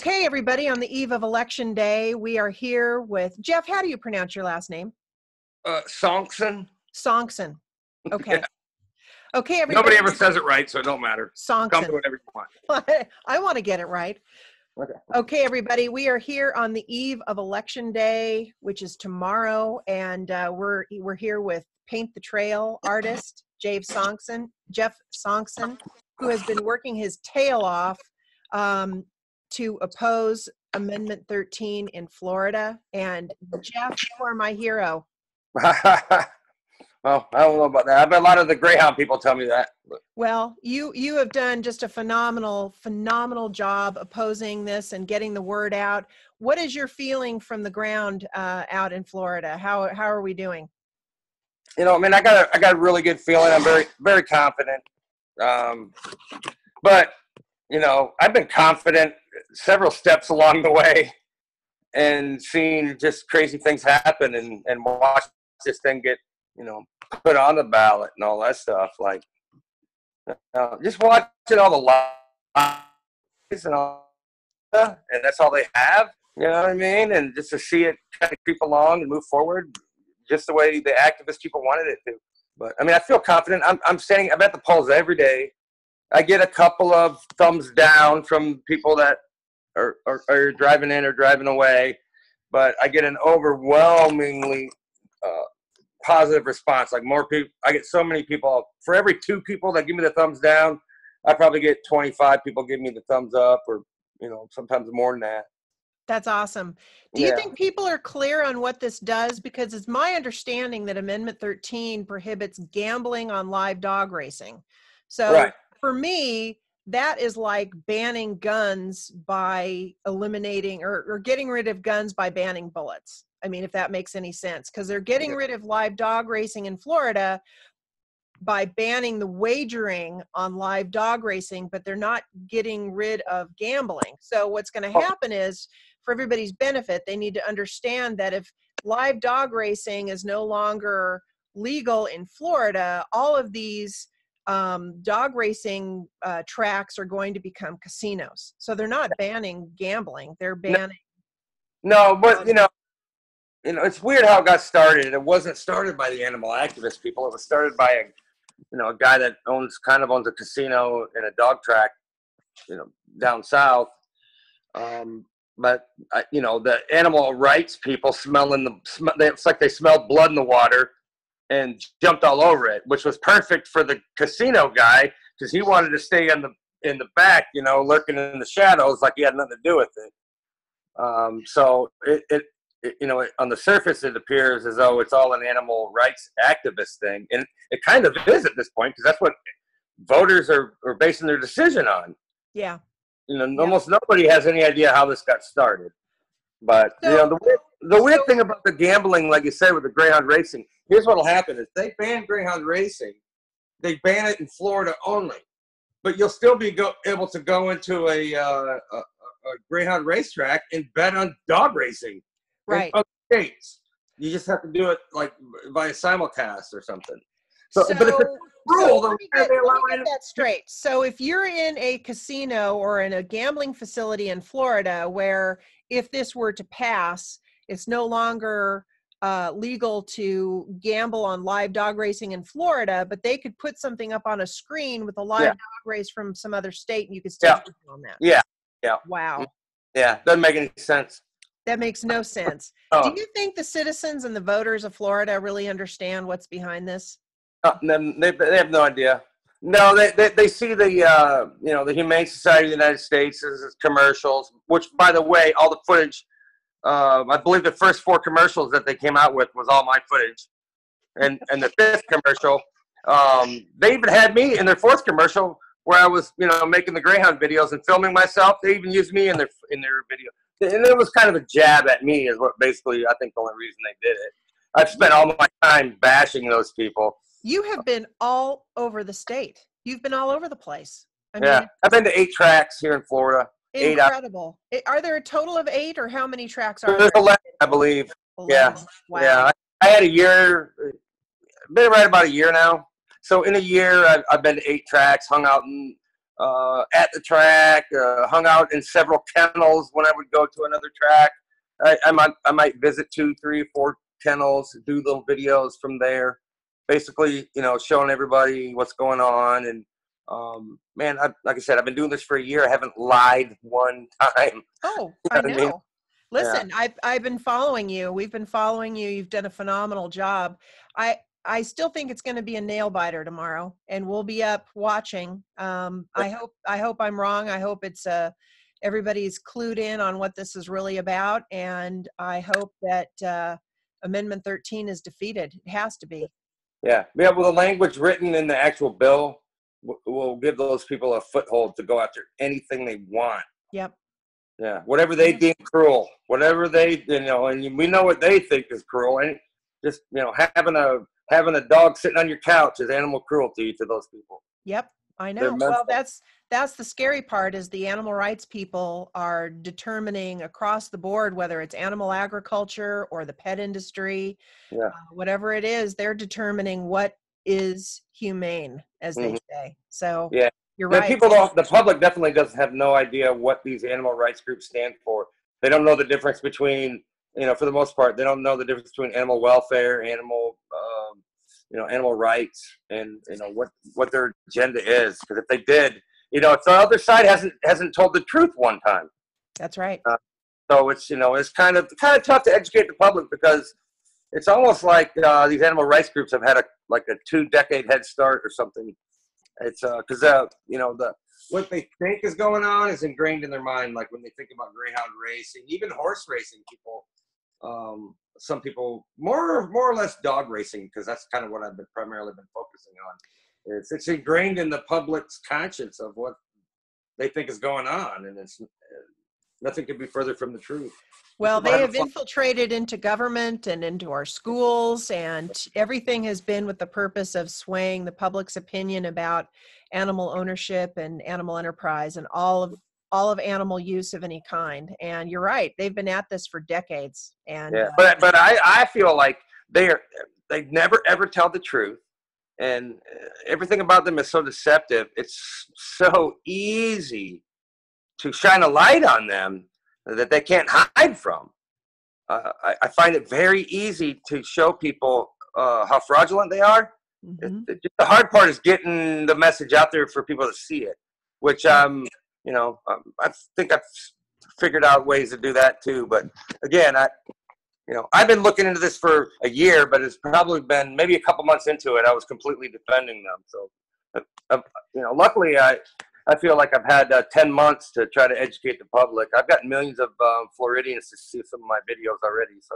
Okay, everybody, on the eve of Election Day, we are here with Jeff. How do you pronounce your last name? Sonksen. Sonksen. Okay. Yeah. Okay, everybody. Nobody ever says it right, so it don't matter. Sonksen. Come to whatever you want. I want to get it right. Okay. Okay, everybody, we are here on the eve of Election Day, which is tomorrow, and we're here with Paint the Trail artist Jeff Sonksen, who has been working his tail off to oppose Amendment 13 in Florida. And Jeff, you are my hero. Well, I don't know about that. I bet a lot of the Greyhound people tell me that. Well, you have done just a phenomenal job opposing this and getting the word out. What is your feeling from the ground out in Florida? How are we doing? You know, I mean, I got a really good feeling. I'm very confident. But you know, I've been confident several steps along the way, and seen just crazy things happen, and watch this thing get, you know, put on the ballot and all that stuff. Like, just watching all the lies and all that, and that's all they have. You know what I mean? And just to see it kind of creep along and move forward, just the way the activist people wanted it to. But I mean, I feel confident. I'm at the polls every day. I get a couple of thumbs down from people that are driving in or driving away, but I get an overwhelmingly positive response. Like, more people, I get so many people. For every 2 people that give me the thumbs down, I probably get 25 people give me the thumbs up, or, you know, sometimes more than that. That's awesome. Do you think people are clear on what this does? Because it's my understanding that Amendment 13 prohibits gambling on live dog racing. So right. For me, that is like banning guns by eliminating or getting rid of guns by banning bullets. I mean, if that makes any sense, because they're getting rid of live dog racing in Florida by banning the wagering on live dog racing, but they're not getting rid of gambling. So what's going to happen is, for everybody's benefit, they need to understand that if live dog racing is no longer legal in Florida, all of these dog racing tracks are going to become casinos. So they're not banning gambling; they're banning. No, but you know, it's weird how it got started. It wasn't started by the animal activist people. It was started by a guy that owns a casino and a dog track, you know, down south. But you know, the animal rights people it's like they smelled blood in the water and jumped all over it, which was perfect for the casino guy, because he wanted to stay in the back, you know, lurking in the shadows, like he had nothing to do with it. So it you know, on the surface it appears as though it's all an animal rights activist thing, and it kind of is at this point, because that's what voters are basing their decision on. Yeah. You know, almost nobody has any idea how this got started. But you know, the weird thing about the gambling, like you said, with the Greyhound racing, here's what'll happen: is they ban Greyhound racing, they ban it in Florida only, but you'll still be able to go into a Greyhound racetrack and bet on dog racing. Right. In other states. You just have to do it like by a simulcast or something. But if it's a rule, let me get that straight. So if you're in a casino or in a gambling facility in Florida, where if this were to pass, it's no longer legal to gamble on live dog racing in Florida, but they could put something up on a screen with a live dog race from some other state, and you could still do on that. Yeah. Wow. Yeah, doesn't make any sense. That makes no sense. Do you think the citizens and the voters of Florida really understand what's behind this? They have no idea. No, they see the you know, the Humane Society of the United States as commercials, which, by the way, all the footage, I believe the first 4 commercials that they came out with was all my footage, and the 5th commercial, they even had me in their 4th commercial where I was, you know, making the Greyhound videos and filming myself. They even used me in their video, and it was kind of a jab at me, is what basically I think the only reason they did it. I've spent all my time bashing those people. You have been all over the state. You've been all over the place. I mean, I've been to 8 tracks here in Florida. Incredible. Are there a total of 8, or how many tracks are there? There's 11, I believe. 11. Yeah. Wow. Yeah. I had a year, been right about a year now. So in a year, I've been to 8 tracks, hung out in at the track, hung out in several kennels when I would go to another track. I might visit 2, 3, 4 kennels, do little videos from there, basically, showing everybody what's going on. And man, like I said, I've been doing this for a year. I haven't lied one time. Oh, You I know what I mean? know. Listen, I've been following you. We've been following you. You've done a phenomenal job. I still think it's going to be a nail biter tomorrow, and we'll be up watching. I hope I'm wrong. I hope it's everybody's clued in on what this is really about, and I hope that Amendment 13 is defeated. It has to be. Yeah. Well, the language written in the actual bill will give those people a foothold to go after anything they want. Yep. Yeah, whatever they deem cruel, whatever they, and we know what they think is cruel. And just, having a dog sitting on your couch is animal cruelty to those people. Yep, I know. Well, that's the scary part, is the animal rights people are determining across the board, whether it's animal agriculture or the pet industry, whatever it is, they're determining what is humane, as they say. So yeah. You're right. The public definitely doesn't have no idea what these animal rights groups stand for. They don't know the difference between, for the most part, they don't know the difference between animal welfare, animal rights, and what their agenda is. Because if they did, if the other side hasn't told the truth one time. That's right. So it's kind of tough to educate the public, because it's almost like these animal rights groups have had a 2-decade head start or something. It's because what they think is going on is ingrained in their mind. Like when they think about greyhound racing, even horse racing, some people more or less dog racing, because that's kind of what I've primarily been focusing on. It's ingrained in the public's conscience of what they think is going on, and it's nothing could be further from the truth. Well, they have infiltrated into government and into our schools, and everything has been with the purpose of swaying the public's opinion about animal ownership and animal enterprise and all of animal use of any kind. And you're right, they've been at this for decades. And but I feel like they never ever tell the truth, and everything about them is so deceptive. It's so easy to shine a light on them that they can't hide from. I find it very easy to show people how fraudulent they are. Mm-hmm. The hard part is getting the message out there for people to see it, which I think I've figured out ways to do that too. But again, I've been looking into this for a year, but it's probably been maybe a couple months into it, I was completely defending them. So, luckily I feel like I've had 10 months to try to educate the public. I've gotten millions of Floridians to see some of my videos already. So,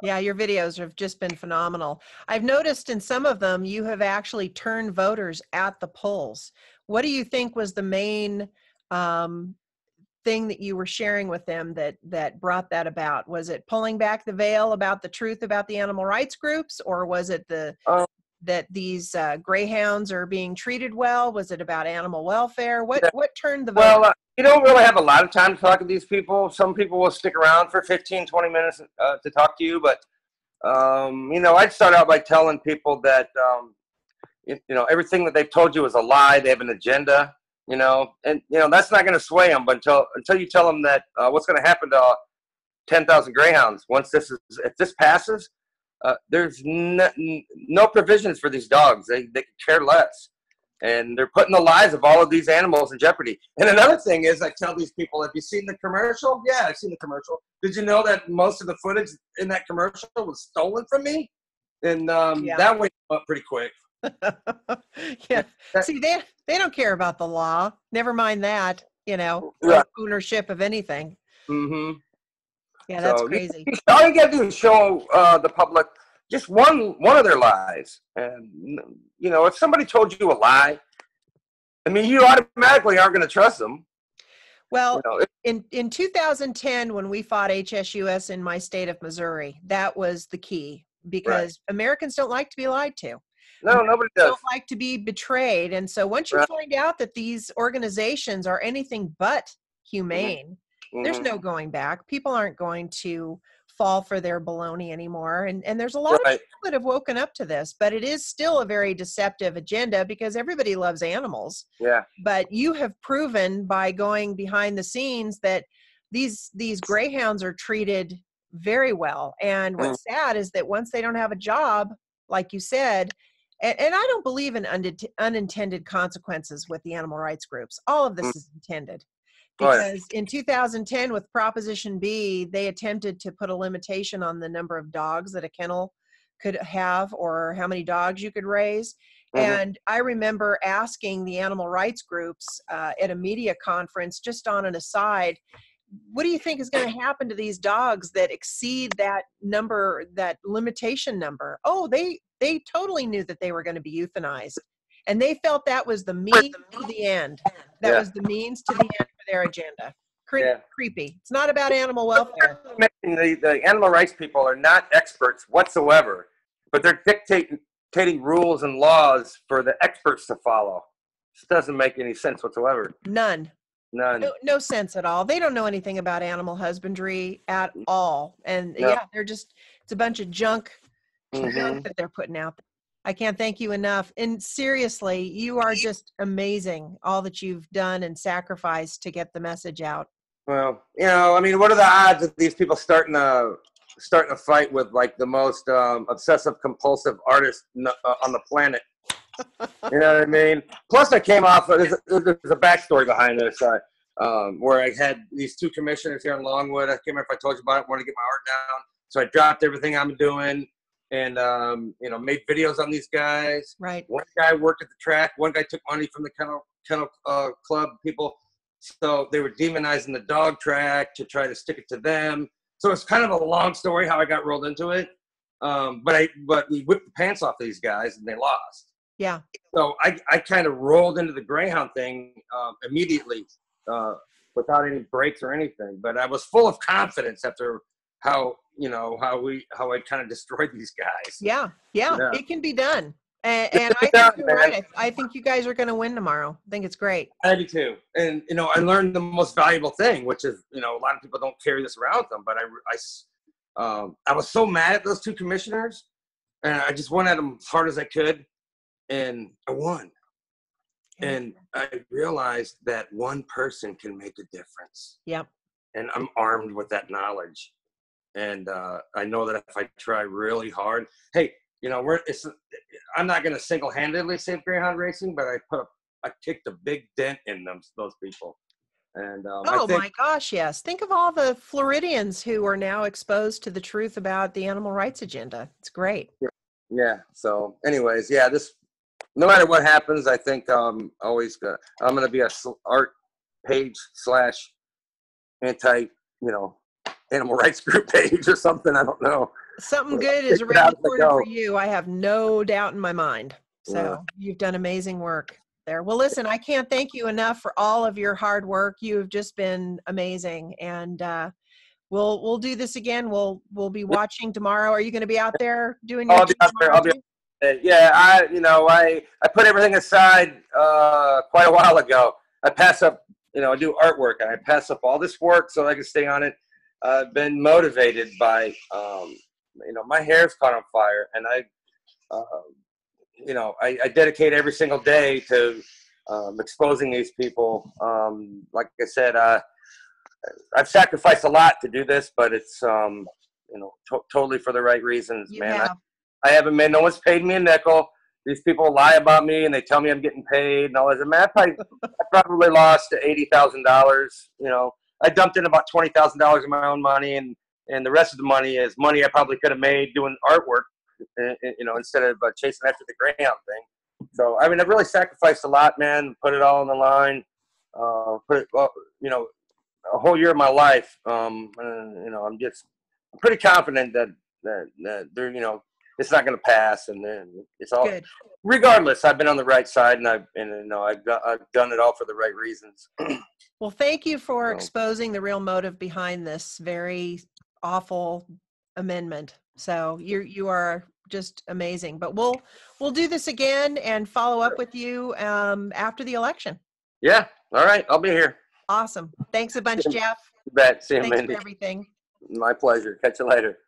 yeah, your videos have just been phenomenal. I've noticed in some of them you have actually turned voters at the polls. What do you think was the main thing that you were sharing with them that brought that about? Was it pulling back the veil about the truth about the animal rights groups, or was it that these greyhounds are being treated well? Was it about animal welfare? What turned the vote? Well, you don't really have a lot of time to talk to these people. Some people will stick around for 15, 20 minutes to talk to you. But, I'd start out by telling people that, everything that they've told you is a lie. They have an agenda, and, that's not going to sway them. But until you tell them that what's going to happen to 10,000 greyhounds if this passes, there's no provisions for these dogs. They could care less. And they're putting the lives of all of these animals in jeopardy. And another thing is, I tell these people, have you seen the commercial? Yeah, I've seen the commercial. Did you know that most of the footage in that commercial was stolen from me? And that went up pretty quick. Yeah. See, they don't care about the law. Never mind that, ownership of anything. Mm-hmm. Yeah, that's crazy. All you got to do is show the public just one of their lies. And, if somebody told you a lie, you automatically aren't going to trust them. Well, in 2010, when we fought HSUS in my state of Missouri, that was the key, because Americans don't like to be lied to. No, nobody does. Don't like to be betrayed. And so once you find out that these organizations are anything but humane, there's no going back. People aren't going to fall for their baloney anymore. And there's a lot of Right. people that have woken up to this, but it is still a very deceptive agenda because everybody loves animals. Yeah. But you have proven by going behind the scenes that these greyhounds are treated very well. And what's sad is that once they don't have a job, like you said, and I don't believe in unintended consequences with the animal rights groups. All of this is intended. Because in 2010 with Proposition B, they attempted to put a limitation on the number of dogs that a kennel could have or how many dogs you could raise. And I remember asking the animal rights groups at a media conference, just on an aside, what do you think is going to happen to these dogs that exceed that number, that limitation number? Oh, they totally knew that they were going to be euthanized. And they felt that was the means to the end. That was the means to the end for their agenda. Creepy. It's not about animal welfare. The animal rights people are not experts whatsoever, but they're dictating rules and laws for the experts to follow. This doesn't make any sense whatsoever. None. No sense at all. They don't know anything about animal husbandry at all. And they're just, it's a bunch of junk that they're putting out there. I can't thank you enough. And seriously, you are just amazing, all that you've done and sacrificed to get the message out. Well, I mean, what are the odds of these people starting a fight with like the most obsessive compulsive artist on the planet? You know what I mean? Plus, I came off. There's a backstory behind this, where I had these two commissioners here in Longwood. I can't remember if I told you about it. Wanted to get my art down, so I dropped everything I'm doing and made videos on these guys. Right. One guy worked at the track. One guy took money from the kennel club people. So they were demonizing the dog track to try to stick it to them. So it's kind of a long story how I got rolled into it. But we whipped the pants off these guys and they lost. Yeah. So I kind of rolled into the Greyhound thing immediately without any breaks or anything. But I was full of confidence after how I kind of destroyed these guys. Yeah. It can be done. And I think you're right. I think you guys are going to win tomorrow. I think it's great. I do too. And, I learned the most valuable thing, which is, a lot of people don't carry this around with them. But I was so mad at those two commissioners, and I just went at them as hard as I could, and I won. And I realized that one person can make a difference. Yep. And I'm armed with that knowledge. And I know that if I try really hard, hey, I'm not going to single-handedly save greyhound racing, but I kicked a big dent in those people. And my gosh, yes. Think of all the Floridians who are now exposed to the truth about the animal rights agenda. It's great. Yeah. So, anyways, no matter what happens, I think I'm going to be a art page / anti, animal rights group page or something. I don't know. Something good is around the corner for you. I have no doubt in my mind. So you've done amazing work there. Well, listen, I can't thank you enough for all of your hard work. You have just been amazing. And we'll do this again. We'll be watching tomorrow. Are you going to be out there doing your I'll be out there. I'll be yeah, I put everything aside quite a while ago. I pass up, I do artwork and I pass up all this work so I can stay on it. I've been motivated by my hair's caught on fire, and I dedicate every single day to exposing these people. Like I said, I've sacrificed a lot to do this, but it's totally for the right reasons, man. I haven't made. No one's paid me a nickel. These people lie about me, and they tell me I'm getting paid and all that. Man, I probably lost $80,000. I dumped in about $20,000 of my own money, and the rest of the money is money I probably could have made doing artwork, instead of chasing after the Greyhound thing. So, I mean, I've really sacrificed a lot, man, put it all on the line, a whole year of my life. I'm pretty confident that they're, it's not going to pass, and then it's all good. Regardless, I've been on the right side, and I've done it all for the right reasons. Well, thank you for exposing the real motive behind this very awful amendment. So you are just amazing. But we'll do this again and follow up with you after the election. Yeah. All right. I'll be here. Awesome. Thanks a bunch, Jeff. You bet. See you, Thanks Mindy. for everything. My pleasure. Catch you later.